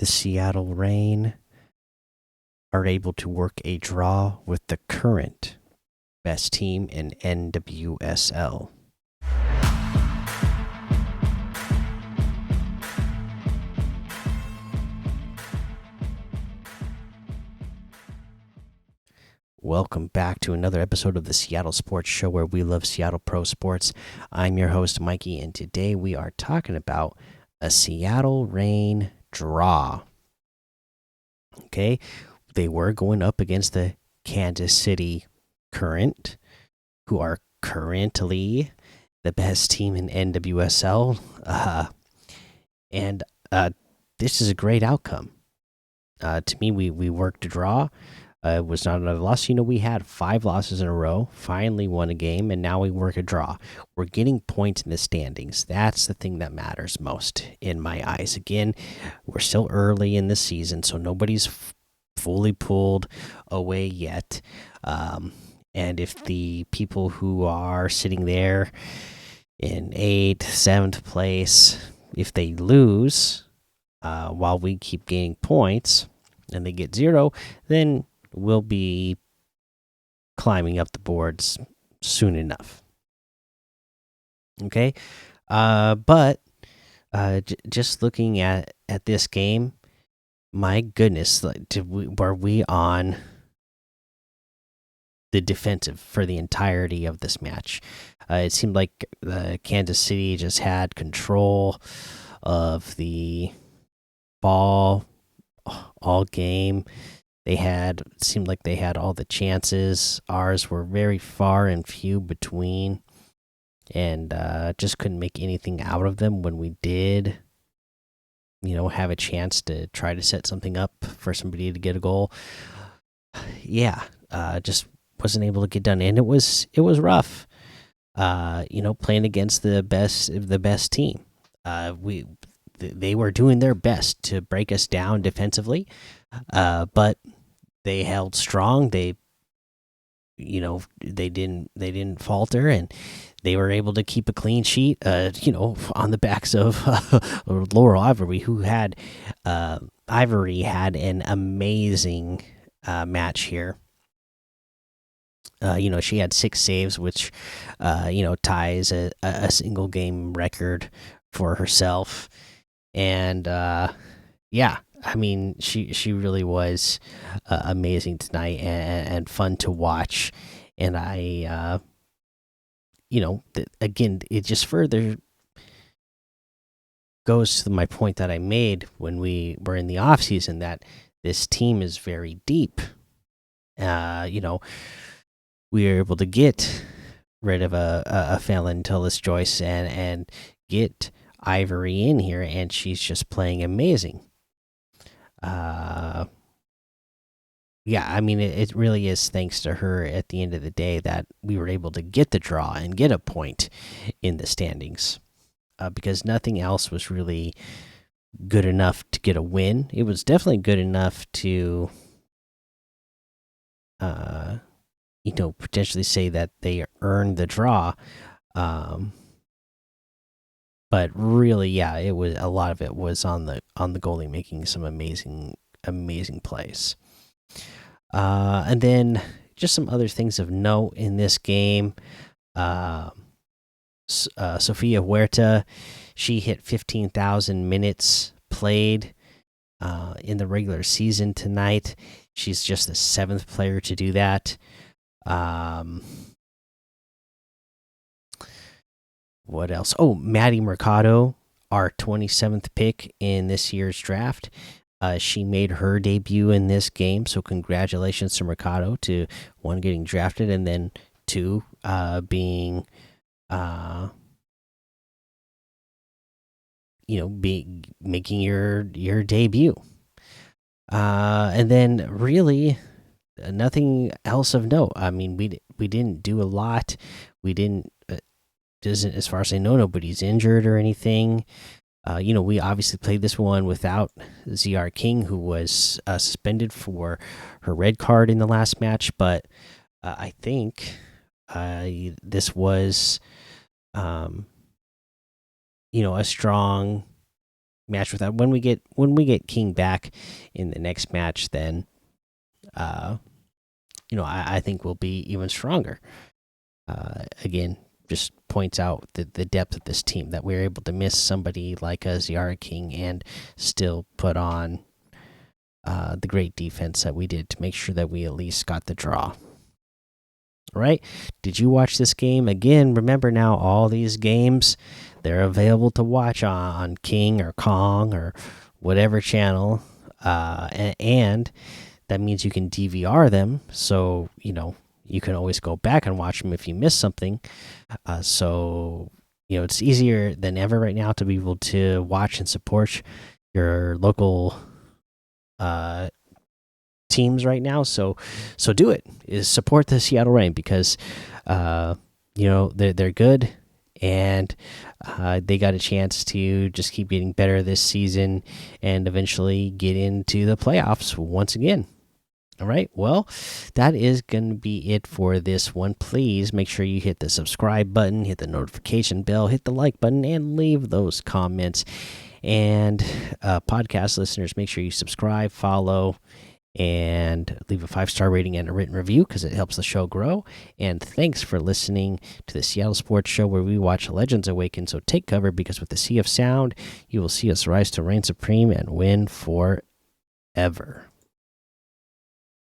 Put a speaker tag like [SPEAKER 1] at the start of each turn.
[SPEAKER 1] The Seattle Reign are able to work a draw with the current best team in NWSL. Welcome back to another episode of the Seattle Sports Show where we love Seattle Pro Sports. I'm your host, Mikey, and today we are talking about a Seattle Reign draw. Okay, they were going up against the Kansas City Current, who are currently the best team in NWSL. And this is a great outcome. To me, we worked a draw. It was not another loss. We had 5 losses in a row, finally won a game, and now we work a draw. We're getting points in the standings. That's the thing that matters most in my eyes. Again, we're still early in the season, so nobody's fully pulled away yet. And if the people who are sitting there in 8th, 7th place, if they lose while we keep gaining points and they get 0, then we'll be climbing up the boards soon enough. Okay, but just looking at this game, my goodness, were we on the defensive for the entirety of this match? It seemed like Kansas City just had control of the ball all game. It seemed like they had all the chances. Ours were very far and few between, and just couldn't make anything out of them when we did, have a chance to try to set something up for somebody to get a goal. Yeah, just wasn't able to get done, and it was rough. Playing against the best team. They were doing their best to break us down defensively, but they held strong. They didn't falter, and they were able to keep a clean sheet. On the backs of Laurel Ivory, Ivory had an amazing match here. She had 6 saves, which ties a single game record for herself. And yeah, I mean, she really was amazing tonight and fun to watch. And again, it just further goes to my point that I made when we were in the off season, that this team is very deep. We were able to get rid of a Fallon Tullis Joyce and get Ivory in here, and she's just playing amazing. Yeah, I mean, it really is thanks to her at the end of the day that we were able to get the draw and get a point in the standings, because nothing else was really good enough to get a win. It was definitely good enough to potentially say that they earned the draw. But really, yeah, it was a lot of it was on the goalie making some amazing plays. And then just some other things of note in this game. Sofia Huerta, she hit 15,000 minutes played in the regular season tonight. She's just the 7th player to do that. What else? Oh, Maddie Mercado, our 27th pick in this year's draft. She made her debut in this game, so congratulations to Mercado, to 1, getting drafted, and then 2, being making your debut. And then really nothing else of note. I mean, we didn't do a lot. We didn't doesn't as far as I know, nobody's injured or anything. We obviously played this one without ZR King, who was suspended for her red card in the last match, but I think this was a strong match with that. When we get King back in the next match, then I think we'll be even stronger. Again, just points out the depth of this team that we're able to miss somebody like a Ziara King and still put on the great defense that we did to make sure that we at least got the draw. All right. Did you watch this game? Again, remember now, all these games, they're available to watch on King or Kong or whatever channel. And that means you can DVR them. So, you can always go back and watch them if you miss something. It's easier than ever right now to be able to watch and support your local teams right now. So do it. Is support the Seattle Reign because they're good, and they got a chance to just keep getting better this season and eventually get into the playoffs once again. All right, well, that is going to be it for this one. Please make sure you hit the subscribe button, hit the notification bell, hit the like button, and leave those comments. And podcast listeners, make sure you subscribe, follow, and leave a 5-star rating and a written review because it helps the show grow. And thanks for listening to the Seattle Sports Show, where we watch legends awaken. So take cover, because with the Sea of Sound, you will see us rise to reign supreme and win forever.